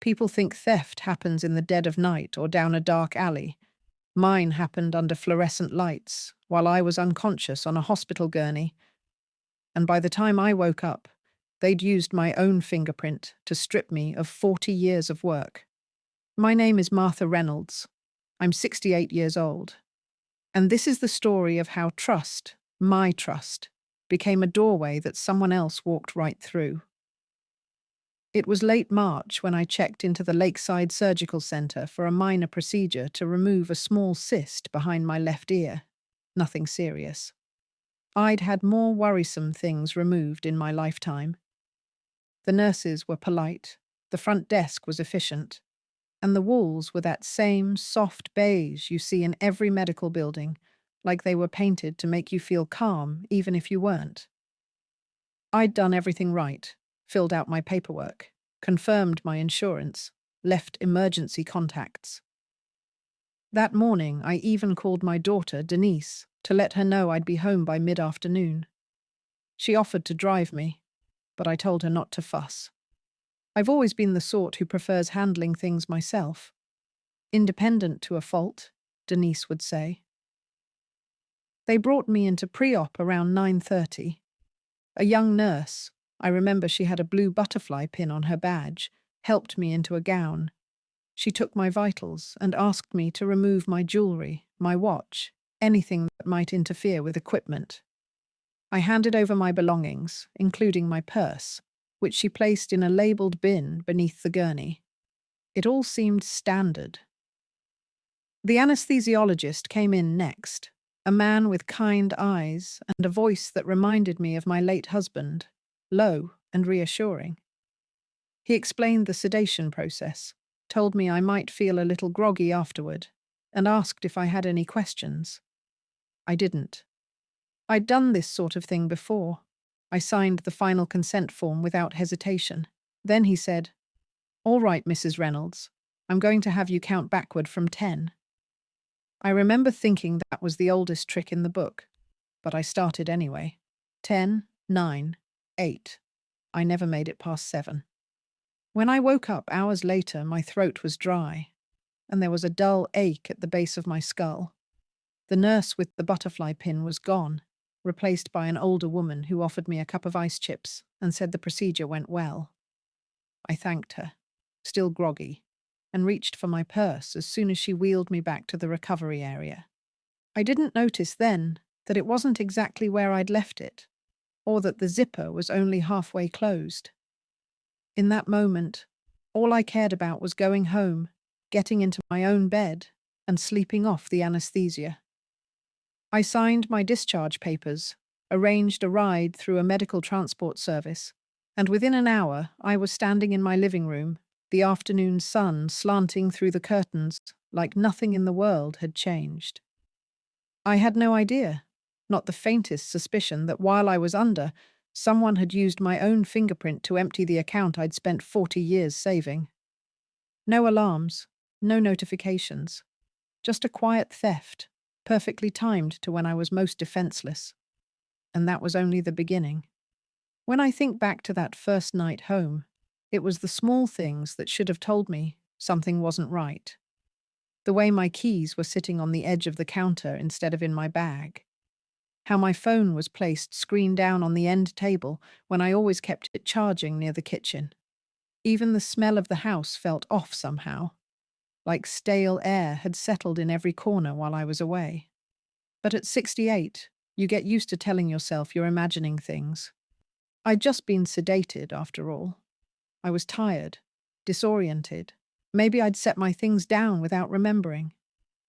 People think theft happens in the dead of night or down a dark alley. Mine happened under fluorescent lights, while I was unconscious on a hospital gurney. And by the time I woke up, they'd used my own fingerprint to strip me of 40 years of work. My name is Martha Reynolds. I'm 68 years old. And this is the story of how trust, my trust, became a doorway that someone else walked right through. It was late March when I checked into the Lakeside Surgical Center for a minor procedure to remove a small cyst behind my left ear. Nothing serious. I'd had more worrisome things removed in my lifetime. The nurses were polite, the front desk was efficient, and the walls were that same soft beige you see in every medical building, like they were painted to make you feel calm even if you weren't. I'd done everything right, filled out my paperwork, confirmed my insurance, left emergency contacts. That morning, I even called my daughter, Denise, to let her know I'd be home by mid-afternoon. She offered to drive me, but I told her not to fuss. I've always been the sort who prefers handling things myself. Independent to a fault, Denise would say. They brought me into Preop around 9:30. A young nurse, I remember she had a blue butterfly pin on her badge, helped me into a gown. She took my vitals and asked me to remove my jewelry, my watch, anything that might interfere with equipment. I handed over my belongings, including my purse, which she placed in a labelled bin beneath the gurney. It all seemed standard. The anesthesiologist came in next, a man with kind eyes and a voice that reminded me of my late husband, low and reassuring. He explained the sedation process, told me I might feel a little groggy afterward, and asked if I had any questions. I didn't. I'd done this sort of thing before. I signed the final consent form without hesitation. Then he said, "All right, Mrs. Reynolds, I'm going to have you count backward from 10. I remember thinking that was the oldest trick in the book, but I started anyway. 10, 9, 8. I never made it past 7. When I woke up hours later, my throat was dry, and there was a dull ache at the base of my skull. The nurse with the butterfly pin was gone, replaced by an older woman who offered me a cup of ice chips and said the procedure went well. I thanked her, still groggy, and reached for my purse as soon as she wheeled me back to the recovery area. I didn't notice then that it wasn't exactly where I'd left it, or that the zipper was only halfway closed. In that moment, all I cared about was going home, getting into my own bed, and sleeping off the anesthesia. I signed my discharge papers, arranged a ride through a medical transport service, and within an hour I was standing in my living room, the afternoon sun slanting through the curtains like nothing in the world had changed. I had no idea, not the faintest suspicion that while I was under, someone had used my own fingerprint to empty the account I'd spent 40 years saving. No alarms, no notifications, just a quiet theft, perfectly timed to when I was most defenseless. And that was only the beginning. When I think back to that first night home, it was the small things that should have told me something wasn't right. The way my keys were sitting on the edge of the counter instead of in my bag. How my phone was placed screen down on the end table when I always kept it charging near the kitchen. Even the smell of the house felt off somehow, like stale air had settled in every corner while I was away. But at 68, you get used to telling yourself you're imagining things. I'd just been sedated, after all. I was tired, disoriented. Maybe I'd set my things down without remembering.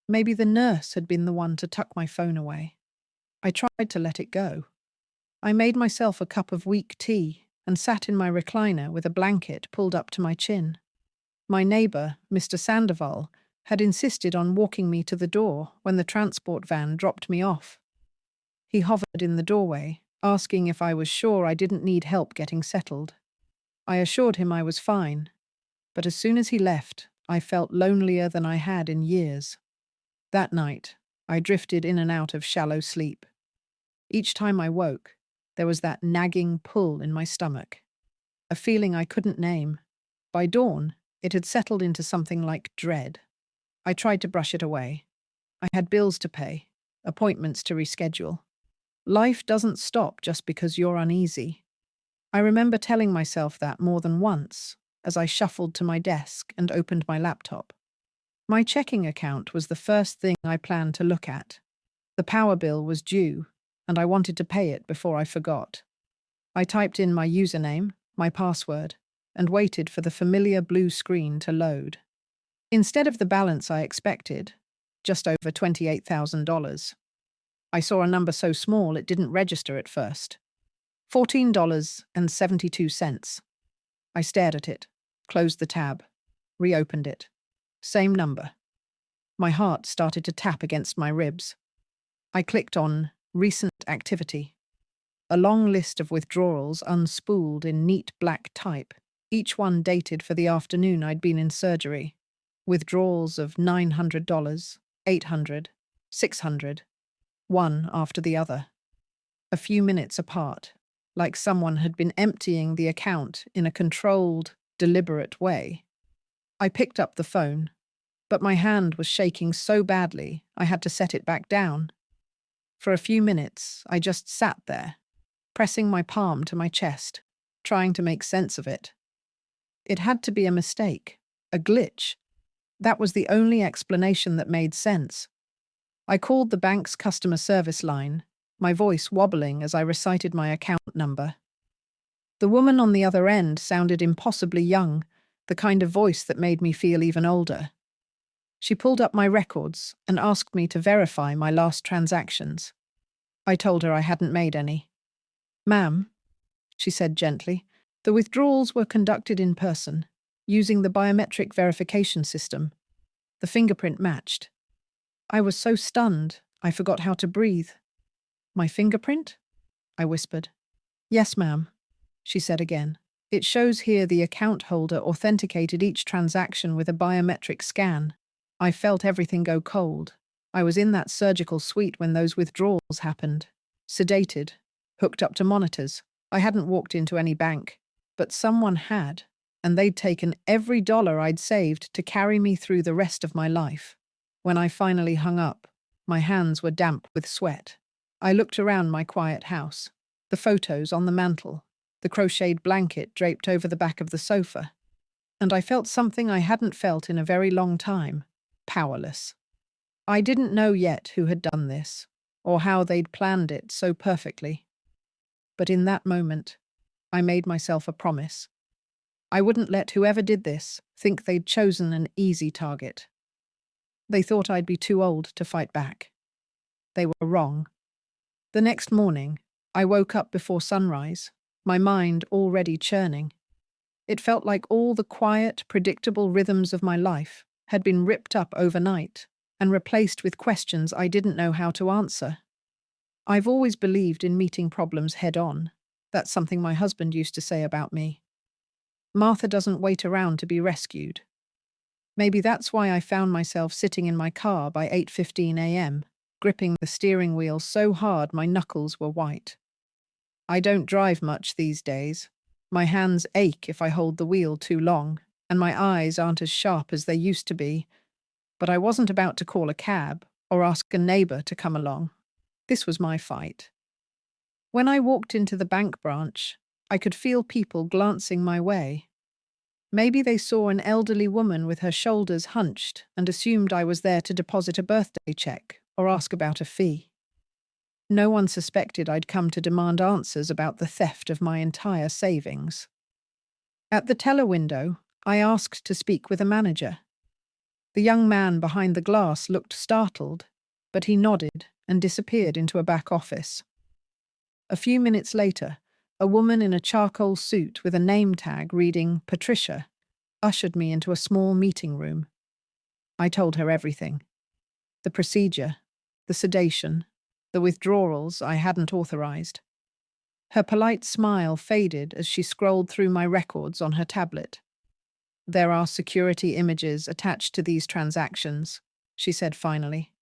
Maybe the nurse had been the one to tuck my phone away. I tried to let it go. I made myself a cup of weak tea and sat in my recliner with a blanket pulled up to my chin. My neighbour, Mr. Sandoval, had insisted on walking me to the door when the transport van dropped me off. He hovered in the doorway, asking if I was sure I didn't need help getting settled. I assured him I was fine, but as soon as he left, I felt lonelier than I had in years. That night, I drifted in and out of shallow sleep. Each time I woke, there was that nagging pull in my stomach, a feeling I couldn't name. By dawn, It had settled into something like dread. I tried to brush it away. I had bills to pay, appointments to reschedule. Life doesn't stop just because you're uneasy. I remember telling myself that more than once as I shuffled to my desk and opened my laptop. My checking account was the first thing I planned to look at. The power bill was due, and I wanted to pay it before I forgot. I typed in my username, my password, and waited for the familiar blue screen to load. Instead of the balance I expected, just over $28,000, I saw a number so small it didn't register at first. $14.72. I stared at it, closed the tab, reopened it. Same number. My heart started to tap against my ribs. I clicked on Recent Activity. A long list of withdrawals unspooled in neat black type, each one dated for the afternoon I'd been in surgery. Withdrawals of $900, $800, $600, one after the other. A few minutes apart, like someone had been emptying the account in a controlled, deliberate way. I picked up the phone, but my hand was shaking so badly I had to set it back down. For a few minutes, I just sat there, pressing my palm to my chest, trying to make sense of it. It had to be a mistake, a glitch. That was the only explanation that made sense. I called the bank's customer service line, my voice wobbling as I recited my account number. The woman on the other end sounded impossibly young, the kind of voice that made me feel even older. She pulled up my records and asked me to verify my last transactions. I told her I hadn't made any. "Ma'am," she said gently, "the withdrawals were conducted in person, using the biometric verification system. The fingerprint matched." I was so stunned, I forgot how to breathe. "My fingerprint?" I whispered. "Yes, ma'am," she said again. "It shows here the account holder authenticated each transaction with a biometric scan." I felt everything go cold. I was in that surgical suite when those withdrawals happened. Sedated, hooked up to monitors. I hadn't walked into any bank, but someone had, and they'd taken every dollar I'd saved to carry me through the rest of my life. When I finally hung up, my hands were damp with sweat. I looked around my quiet house, the photos on the mantel, the crocheted blanket draped over the back of the sofa, and I felt something I hadn't felt in a very long time, powerless. I didn't know yet who had done this, or how they'd planned it so perfectly. But in that moment, I made myself a promise. I wouldn't let whoever did this think they'd chosen an easy target. They thought I'd be too old to fight back. They were wrong. The next morning, I woke up before sunrise, my mind already churning. It felt like all the quiet, predictable rhythms of my life had been ripped up overnight and replaced with questions I didn't know how to answer. I've always believed in meeting problems head-on. That's something my husband used to say about me. Martha doesn't wait around to be rescued. Maybe that's why I found myself sitting in my car by 8:15 a.m., gripping the steering wheel so hard my knuckles were white. I don't drive much these days. My hands ache if I hold the wheel too long, and my eyes aren't as sharp as they used to be. But I wasn't about to call a cab or ask a neighbor to come along. This was my fight. When I walked into the bank branch, I could feel people glancing my way. Maybe they saw an elderly woman with her shoulders hunched and assumed I was there to deposit a birthday check or ask about a fee. No one suspected I'd come to demand answers about the theft of my entire savings. At the teller window, I asked to speak with a manager. The young man behind the glass looked startled, but he nodded and disappeared into a back office. A few minutes later, a woman in a charcoal suit with a name tag reading Patricia ushered me into a small meeting room. I told her everything. The procedure, the sedation, the withdrawals I hadn't authorized. Her polite smile faded as she scrolled through my records on her tablet. "There are security images attached to these transactions," she said finally.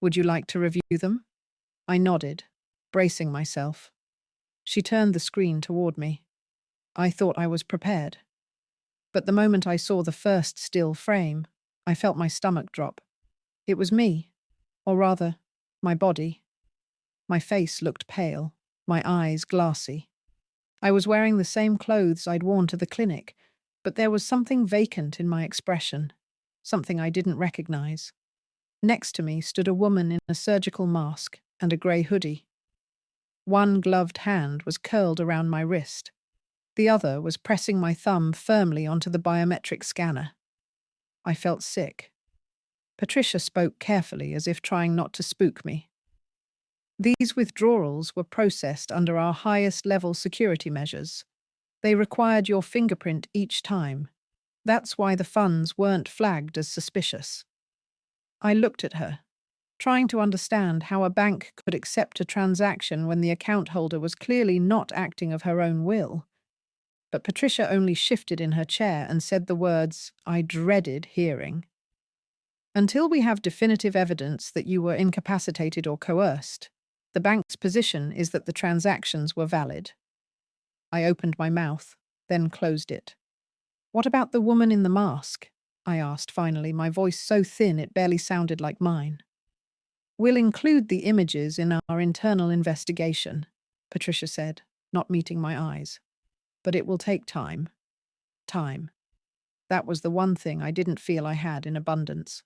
"Would you like to review them?" I nodded, bracing myself. She turned the screen toward me. I thought I was prepared. But the moment I saw the first still frame, I felt my stomach drop. It was me, or rather, my body. My face looked pale, my eyes glassy. I was wearing the same clothes I'd worn to the clinic, but there was something vacant in my expression, something I didn't recognize. Next to me stood a woman in a surgical mask and a grey hoodie. One gloved hand was curled around my wrist. The other was pressing my thumb firmly onto the biometric scanner. I felt sick. Patricia spoke carefully, as if trying not to spook me. These withdrawals were processed under our highest level security measures. They required your fingerprint each time. That's why the funds weren't flagged as suspicious. I looked at her, trying to understand how a bank could accept a transaction when the account holder was clearly not acting of her own will. But Patricia only shifted in her chair and said the words I dreaded hearing. Until we have definitive evidence that you were incapacitated or coerced, the bank's position is that the transactions were valid. I opened my mouth, then closed it. What about the woman in the mask? I asked finally, my voice so thin it barely sounded like mine. We'll include the images in our internal investigation, Patricia said, not meeting my eyes. But it will take time. Time. That was the one thing I didn't feel I had in abundance.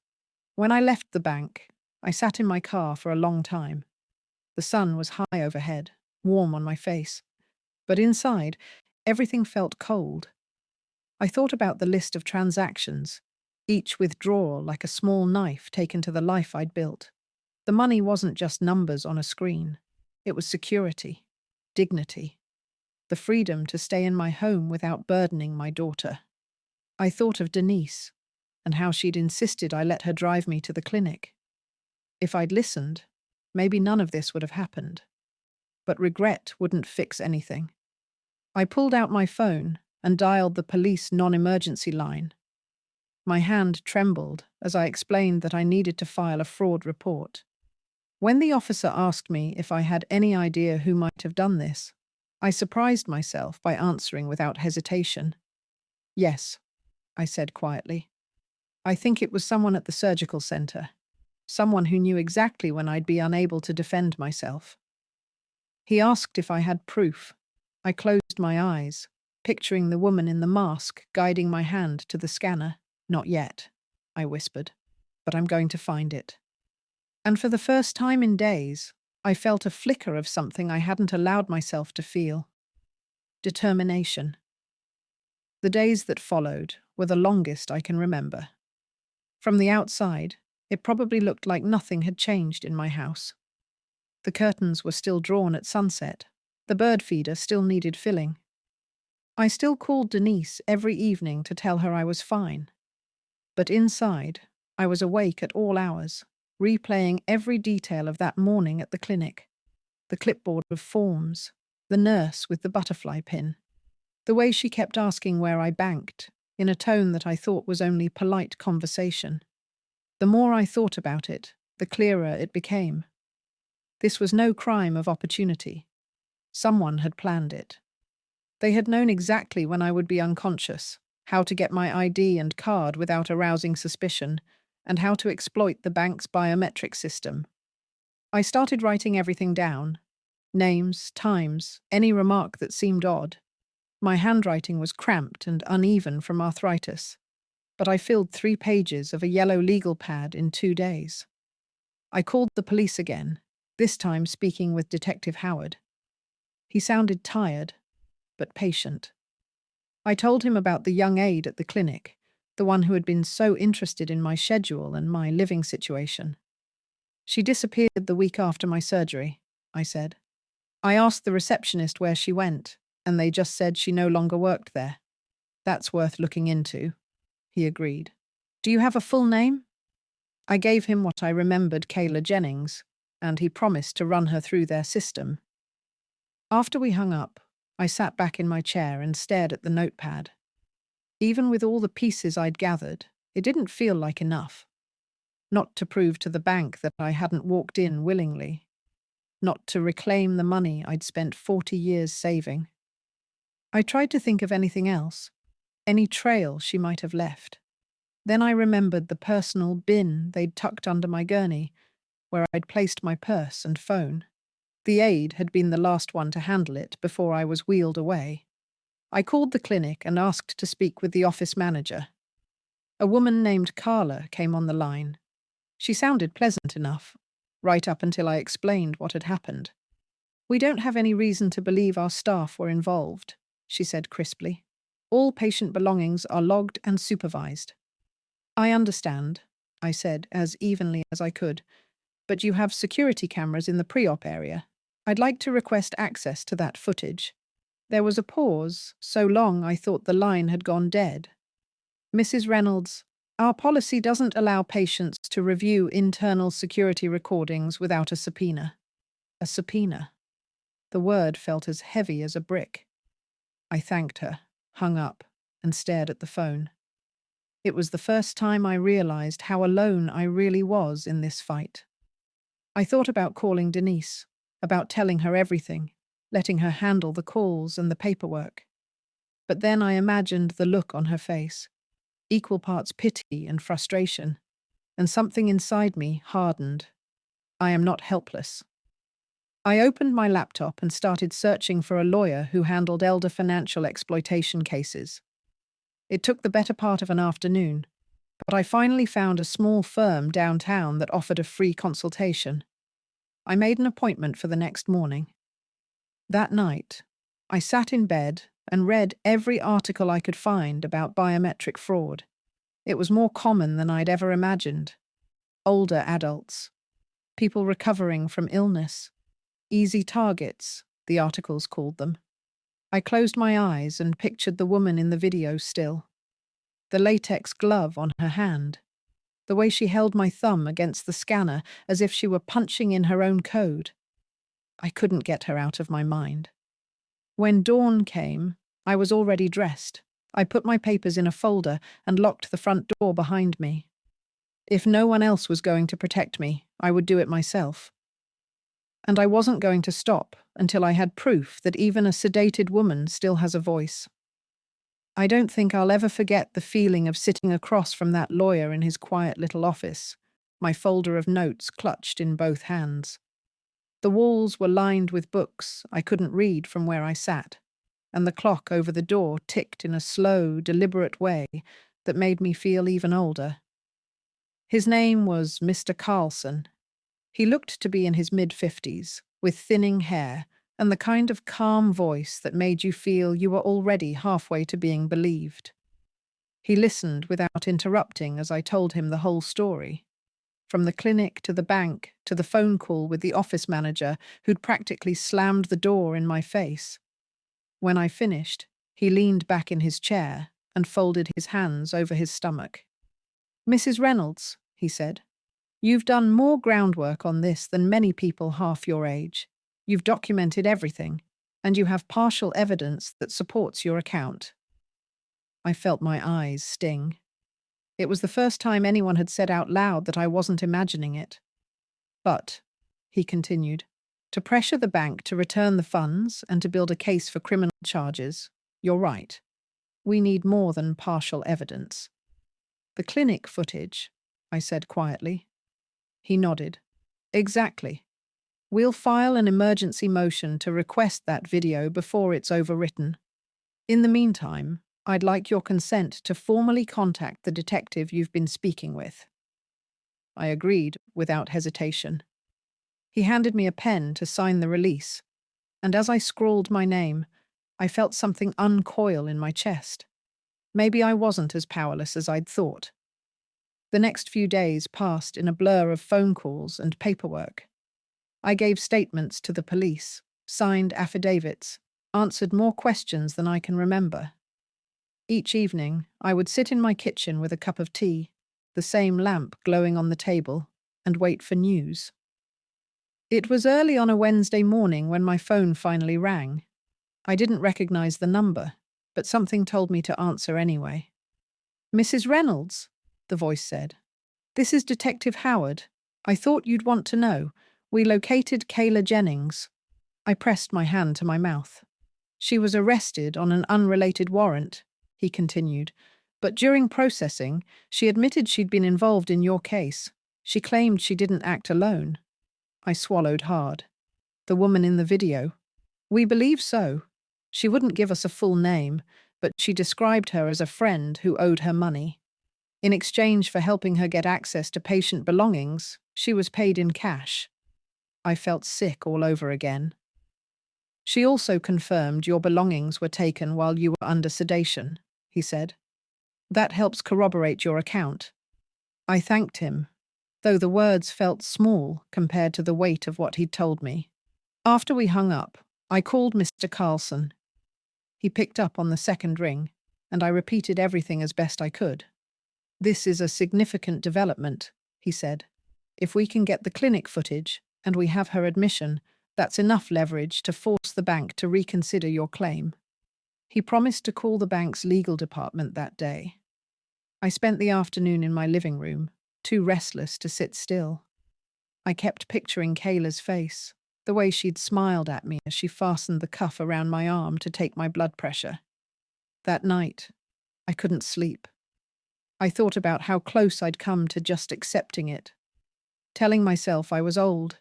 When I left the bank, I sat in my car for a long time. The sun was high overhead, warm on my face. But inside, everything felt cold. I thought about the list of transactions, each withdrawal like a small knife taken to the life I'd built. The money wasn't just numbers on a screen. It was security, dignity, the freedom to stay in my home without burdening my daughter. I thought of Denise and how she'd insisted I let her drive me to the clinic. If I'd listened, maybe none of this would have happened. But regret wouldn't fix anything. I pulled out my phone and dialed the police non-emergency line. My hand trembled as I explained that I needed to file a fraud report. When the officer asked me if I had any idea who might have done this, I surprised myself by answering without hesitation. Yes, I said quietly. I think it was someone at the surgical center, someone who knew exactly when I'd be unable to defend myself. He asked if I had proof. I closed my eyes, picturing the woman in the mask guiding my hand to the scanner. Not yet, I whispered, but I'm going to find it. And for the first time in days, I felt a flicker of something I hadn't allowed myself to feel. Determination. The days that followed were the longest I can remember. From the outside, it probably looked like nothing had changed in my house. The curtains were still drawn at sunset. The bird feeder still needed filling. I still called Denise every evening to tell her I was fine. But inside, I was awake at all hours, replaying every detail of that morning at the clinic. The clipboard of forms, the nurse with the butterfly pin, the way she kept asking where I banked, in a tone that I thought was only polite conversation. The more I thought about it, the clearer it became. This was no crime of opportunity. Someone had planned it. They had known exactly when I would be unconscious, how to get my ID and card without arousing suspicion, and how to exploit the bank's biometric system. I started writing everything down. Names, times, any remark that seemed odd. My handwriting was cramped and uneven from arthritis, but I filled 3 pages of a yellow legal pad in 2 days. I called the police again, this time speaking with Detective Howard. He sounded tired, but patient. I told him about the young aide at the clinic, the one who had been so interested in my schedule and my living situation. She disappeared the week after my surgery, I said. I asked the receptionist where she went, and they just said she no longer worked there. That's worth looking into, he agreed. Do you have a full name? I gave him what I remembered Kayla Jennings, and he promised to run her through their system. After we hung up, I sat back in my chair and stared at the notepad. Even with all the pieces I'd gathered, it didn't feel like enough. Not to prove to the bank that I hadn't walked in willingly. Not to reclaim the money I'd spent 40 years saving. I tried to think of anything else. any trail she might have left. Then I remembered the personal bin they'd tucked under my gurney, where I'd placed my purse and phone. The aide had been the last one to handle it before I was wheeled away. I called the clinic and asked to speak with the office manager. A woman named Carla came on the line. She sounded pleasant enough, right up until I explained what had happened. "We don't have any reason to believe our staff were involved," she said crisply. "All patient belongings are logged and supervised." "I understand," I said as evenly as I could, "but you have security cameras in the pre-op area. I'd like to request access to that footage." There was a pause, so long I thought the line had gone dead. "Mrs. Reynolds, our policy doesn't allow patients to review internal security recordings without a subpoena." A subpoena. The word felt as heavy as a brick. I thanked her, hung up, and stared at the phone. It was the first time I realized how alone I really was in this fight. I thought about calling Denise, about telling her everything, letting her handle the calls and the paperwork. But then I imagined the look on her face, equal parts pity and frustration, and something inside me hardened. I am not helpless. I opened my laptop and started searching for a lawyer who handled elder financial exploitation cases. It took the better part of an afternoon, but I finally found a small firm downtown that offered a free consultation. I made an appointment for the next morning. That night, I sat in bed and read every article I could find about biometric fraud. It was more common than I'd ever imagined. Older adults, people recovering from illness, easy targets, the articles called them. I closed my eyes and pictured the woman in the video still. The latex glove on her hand. The way she held my thumb against the scanner as if she were punching in her own code. I couldn't get her out of my mind. When dawn came, I was already dressed. I put my papers in a folder and locked the front door behind me. If no one else was going to protect me, I would do it myself. And I wasn't going to stop until I had proof that even a sedated woman still has a voice. I don't think I'll ever forget the feeling of sitting across from that lawyer in his quiet little office, my folder of notes clutched in both hands. The walls were lined with books I couldn't read from where I sat, and the clock over the door ticked in a slow, deliberate way that made me feel even older. His name was Mr. Carlson. He looked to be in his mid-50s, with thinning hair and the kind of calm voice that made you feel you were already halfway to being believed. He listened without interrupting as I told him the whole story. From the clinic to the bank to the phone call with the office manager who'd practically slammed the door in my face. When I finished, he leaned back in his chair and folded his hands over his stomach. "Mrs. Reynolds," he said, "you've done more groundwork on this than many people half your age. You've documented everything, and you have partial evidence that supports your account." I felt my eyes sting. It was the first time anyone had said out loud that I wasn't imagining it. "But," he continued, "to pressure the bank to return the funds and to build a case for criminal charges, you're right. We need more than partial evidence." "The clinic footage," I said quietly. He nodded. "Exactly. We'll file an emergency motion to request that video before it's overwritten. In the meantime, I'd like your consent to formally contact the detective you've been speaking with." I agreed without hesitation. He handed me a pen to sign the release, and as I scrawled my name, I felt something uncoil in my chest. Maybe I wasn't as powerless as I'd thought. The next few days passed in a blur of phone calls and paperwork. I gave statements to the police, signed affidavits, answered more questions than I can remember. Each evening, I would sit in my kitchen with a cup of tea, the same lamp glowing on the table, and wait for news. It was early on a Wednesday morning when my phone finally rang. I didn't recognize the number, but something told me to answer anyway. "Mrs. Reynolds," the voice said. "This is Detective Howard. I thought you'd want to know. We located Kayla Jennings." I pressed my hand to my mouth. "She was arrested on an unrelated warrant. he continued. But during processing, she admitted she'd been involved in your case. She claimed she didn't act alone. I swallowed hard. The woman in the video? We believe so. She wouldn't give us a full name, but she described her as a friend who owed her money. In exchange for helping her get access to patient belongings, she was paid in cash. I felt sick all over again. She also confirmed your belongings were taken while you were under sedation, he said. That helps corroborate your account. I thanked him, though the words felt small compared to the weight of what he'd told me. After we hung up, I called Mr. Carlson. He picked up on the second ring, and I repeated everything as best I could. This is a significant development, he said. If we can get the clinic footage, and we have her admission, that's enough leverage to force the bank to reconsider your claim. He promised to call the bank's legal department that day. I spent the afternoon in my living room, too restless to sit still. I kept picturing Kayla's face, the way she'd smiled at me as she fastened the cuff around my arm to take my blood pressure. That night, I couldn't sleep. I thought about how close I'd come to just accepting it, telling myself I was old,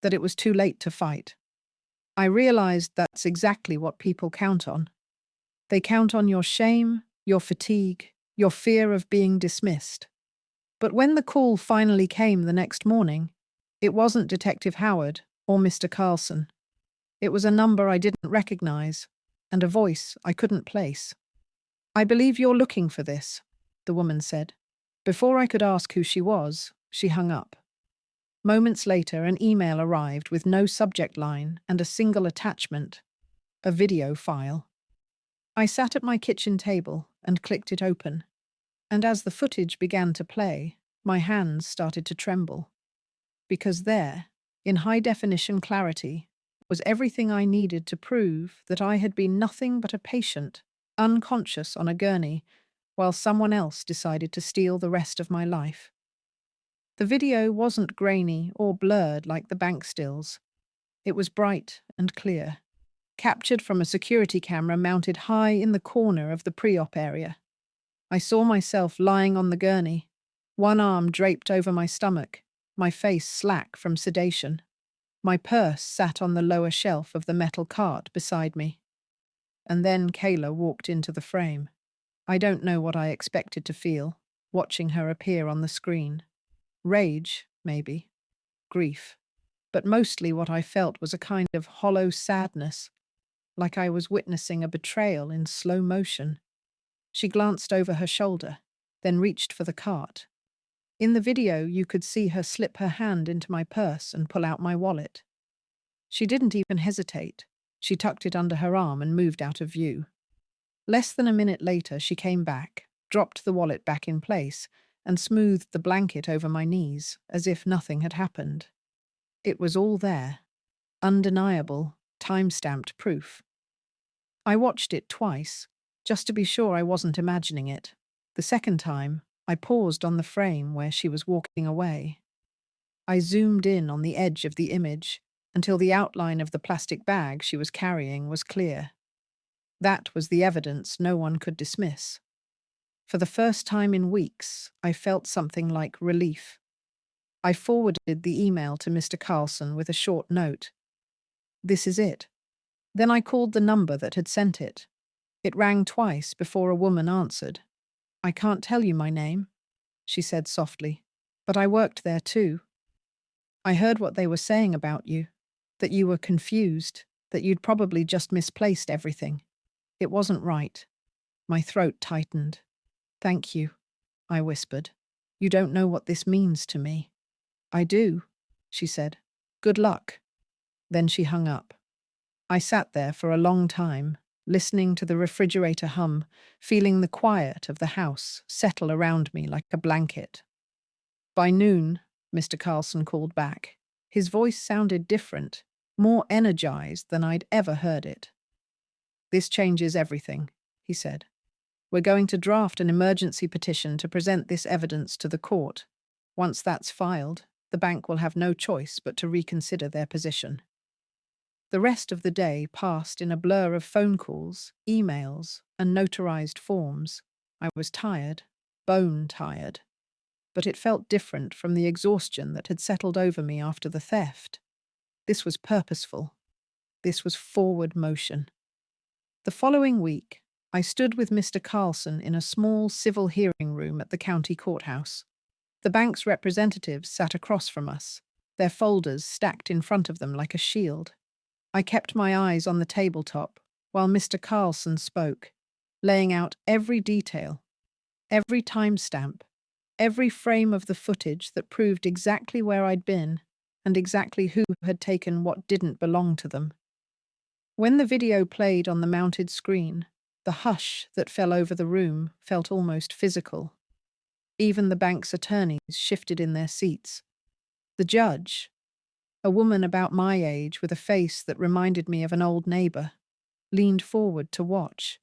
that it was too late to fight. I realized that's exactly what people count on. They count on your shame, your fatigue, your fear of being dismissed. But when the call finally came the next morning, it wasn't Detective Howard or Mr. Carlson. It was a number I didn't recognize, and a voice I couldn't place. I believe you're looking for this, the woman said. Before I could ask who she was, she hung up. Moments later, an email arrived with no subject line and a single attachment, a video file. I sat at my kitchen table and clicked it open, and as the footage began to play, my hands started to tremble. Because there, in high-definition clarity, was everything I needed to prove that I had been nothing but a patient, unconscious on a gurney, while someone else decided to steal the rest of my life. The video wasn't grainy or blurred like the bank stills. It was bright and clear, captured from a security camera mounted high in the corner of the Preop area. I saw myself lying on the gurney, one arm draped over my stomach, my face slack from sedation. My purse sat on the lower shelf of the metal cart beside me. And then Kayla walked into the frame. I don't know what I expected to feel, watching her appear on the screen. Rage, maybe. Grief. But mostly what I felt was a kind of hollow sadness, like I was witnessing a betrayal in slow motion. She glanced over her shoulder, then reached for the cart. In the video, you could see her slip her hand into my purse and pull out my wallet. She didn't even hesitate. She tucked it under her arm and moved out of view. Less than a minute later, she came back, dropped the wallet back in place, and smoothed the blanket over my knees, as if nothing had happened. It was all there. Undeniable, time-stamped proof. I watched it twice, just to be sure I wasn't imagining it. The second time, I paused on the frame where she was walking away. I zoomed in on the edge of the image until the outline of the plastic bag she was carrying was clear. That was the evidence no one could dismiss. For the first time in weeks, I felt something like relief. I forwarded the email to Mr. Carlson with a short note. This is it. Then I called the number that had sent it. It rang twice before a woman answered. I can't tell you my name, she said softly, but I worked there too. I heard what they were saying about you, that you were confused, that you'd probably just misplaced everything. It wasn't right. My throat tightened. Thank you, I whispered. You don't know what this means to me. I do, she said. Good luck. Then she hung up. I sat there for a long time, listening to the refrigerator hum, feeling the quiet of the house settle around me like a blanket. By noon, Mr. Carlson called back. His voice sounded different, more energized than I'd ever heard it. This changes everything, he said. We're going to draft an emergency petition to present this evidence to the court. Once that's filed, the bank will have no choice but to reconsider their position. The rest of the day passed in a blur of phone calls, emails, and notarized forms. I was tired, bone tired, but it felt different from the exhaustion that had settled over me after the theft. This was purposeful. This was forward motion. The following week, I stood with Mr. Carlson in a small civil hearing room at the county courthouse. The bank's representatives sat across from us, their folders stacked in front of them like a shield. I kept my eyes on the tabletop while Mr. Carlson spoke, laying out every detail, every timestamp, every frame of the footage that proved exactly where I'd been and exactly who had taken what didn't belong to them. When the video played on the mounted screen, the hush that fell over the room felt almost physical. Even the bank's attorneys shifted in their seats. The judge, a woman about my age with a face that reminded me of an old neighbor, leaned forward to watch.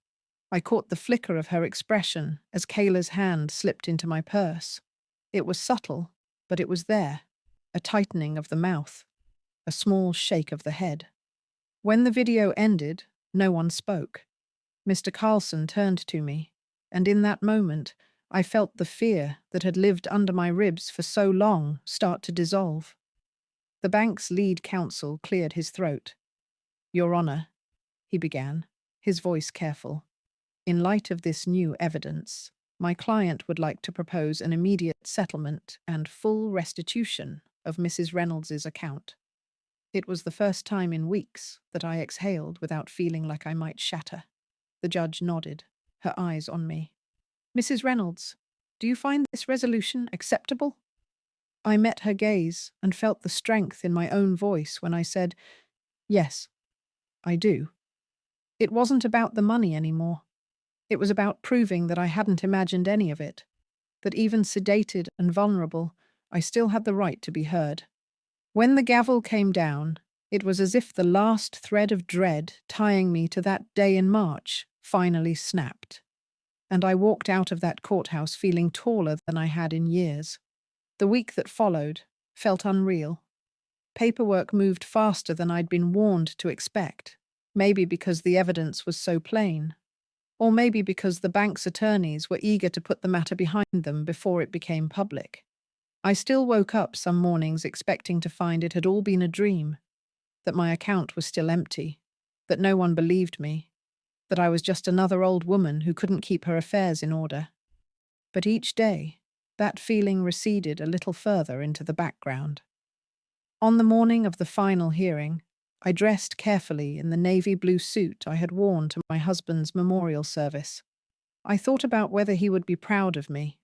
I caught the flicker of her expression as Kayla's hand slipped into my purse. It was subtle, but it was there, a tightening of the mouth, a small shake of the head. When the video ended, no one spoke. Mr. Carlson turned to me, and in that moment, I felt the fear that had lived under my ribs for so long start to dissolve. The bank's lead counsel cleared his throat. "Your Honor," he began, his voice careful. "In light of this new evidence, my client would like to propose an immediate settlement and full restitution of Mrs. Reynolds's account." It was the first time in weeks that I exhaled without feeling like I might shatter. The judge nodded, her eyes on me. "Mrs. Reynolds, do you find this resolution acceptable?" I met her gaze and felt the strength in my own voice when I said, "Yes, I do." It wasn't about the money anymore. It was about proving that I hadn't imagined any of it, that even sedated and vulnerable, I still had the right to be heard. When the gavel came down, it was as if the last thread of dread tying me to that day in March finally snapped. And I walked out of that courthouse feeling taller than I had in years. The week that followed felt unreal. Paperwork moved faster than I'd been warned to expect, maybe because the evidence was so plain, or maybe because the bank's attorneys were eager to put the matter behind them before it became public. I still woke up some mornings expecting to find it had all been a dream, that my account was still empty, that no one believed me, that I was just another old woman who couldn't keep her affairs in order. But each day, that feeling receded a little further into the background. On the morning of the final hearing, I dressed carefully in the navy blue suit I had worn to my husband's memorial service. I thought about whether he would be proud of me,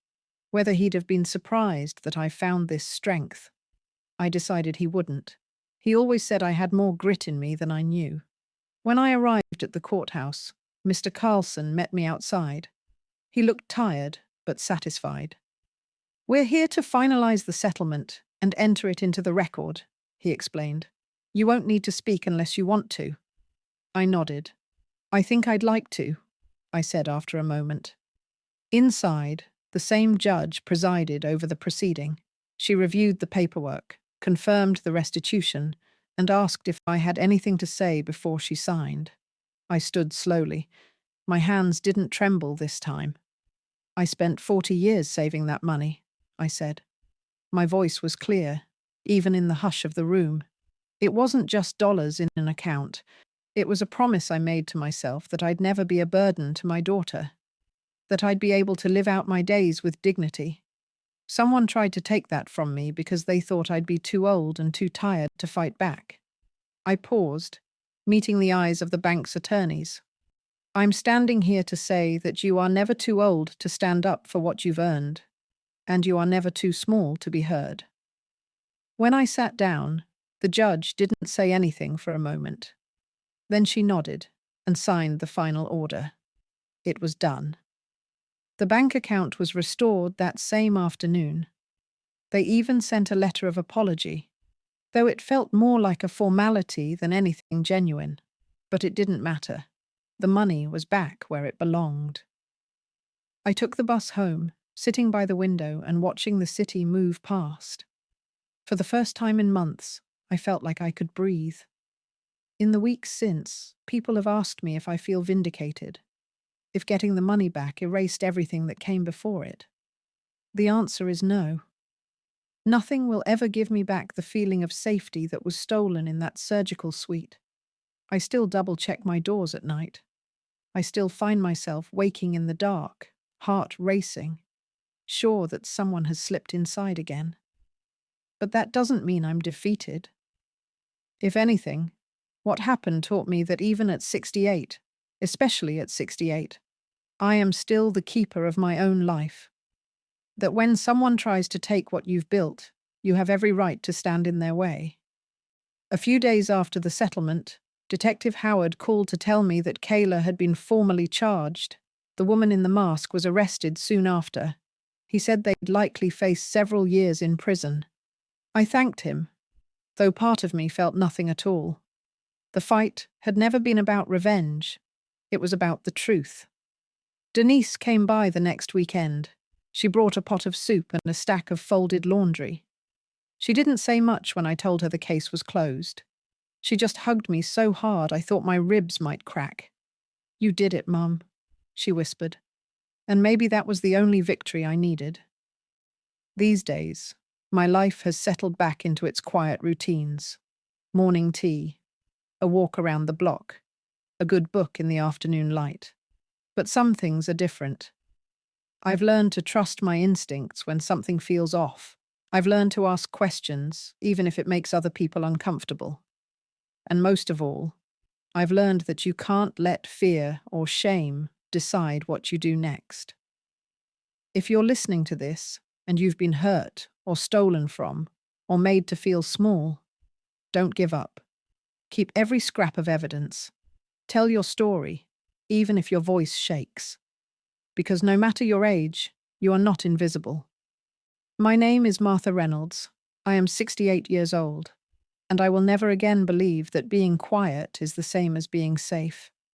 whether he'd have been surprised that I found this strength. I decided he wouldn't. He always said I had more grit in me than I knew. When I arrived at the courthouse, Mr. Carlson met me outside. He looked tired, but satisfied. "We're here to finalize the settlement and enter it into the record," he explained. "You won't need to speak unless you want to." I nodded. "I think I'd like to," I said after a moment. Inside, the same judge presided over the proceeding. She reviewed the paperwork, confirmed the restitution, and asked if I had anything to say before she signed. I stood slowly. My hands didn't tremble this time. "I spent 40 years saving that money," I said. My voice was clear, even in the hush of the room. It wasn't just dollars in an account. It was a promise I made to myself that I'd never be a burden to my daughter, that I'd be able to live out my days with dignity. Someone tried to take that from me because they thought I'd be too old and too tired to fight back. I paused, meeting the eyes of the bank's attorneys. "I'm standing here to say that you are never too old to stand up for what you've earned, and you are never too small to be heard." When I sat down, the judge didn't say anything for a moment. Then she nodded and signed the final order. It was done. The bank account was restored that same afternoon. They even sent a letter of apology, though it felt more like a formality than anything genuine. But it didn't matter. The money was back where it belonged. I took the bus home, sitting by the window and watching the city move past. For the first time in months, I felt like I could breathe. In the weeks since, people have asked me if I feel vindicated, if getting the money back erased everything that came before it. The answer is no. Nothing will ever give me back the feeling of safety that was stolen in that surgical suite. I still double-check my doors at night. I still find myself waking in the dark, heart racing, sure that someone has slipped inside again. But that doesn't mean I'm defeated. If anything, what happened taught me that even at 68, especially at 68, I am still the keeper of my own life. That when someone tries to take what you've built, you have every right to stand in their way. A few days after the settlement, Detective Howard called to tell me that Kayla had been formally charged. The woman in the mask was arrested soon after. He said they'd likely face several years in prison. I thanked him, though part of me felt nothing at all. The fight had never been about revenge. It was about the truth. Denise came by the next weekend. She brought a pot of soup and a stack of folded laundry. She didn't say much when I told her the case was closed. She just hugged me so hard I thought my ribs might crack. "You did it, Mum," she whispered. And maybe that was the only victory I needed. These days, my life has settled back into its quiet routines. Morning tea, a walk around the block, a good book in the afternoon light. But some things are different. I've learned to trust my instincts when something feels off. I've learned to ask questions, even if it makes other people uncomfortable. And most of all, I've learned that you can't let fear or shame decide what you do next. If you're listening to this and you've been hurt or stolen from or made to feel small, don't give up. Keep every scrap of evidence. Tell your story, even if your voice shakes. Because no matter your age, you are not invisible. My name is Martha Reynolds. I am 68 years old, and I will never again believe that being quiet is the same as being safe.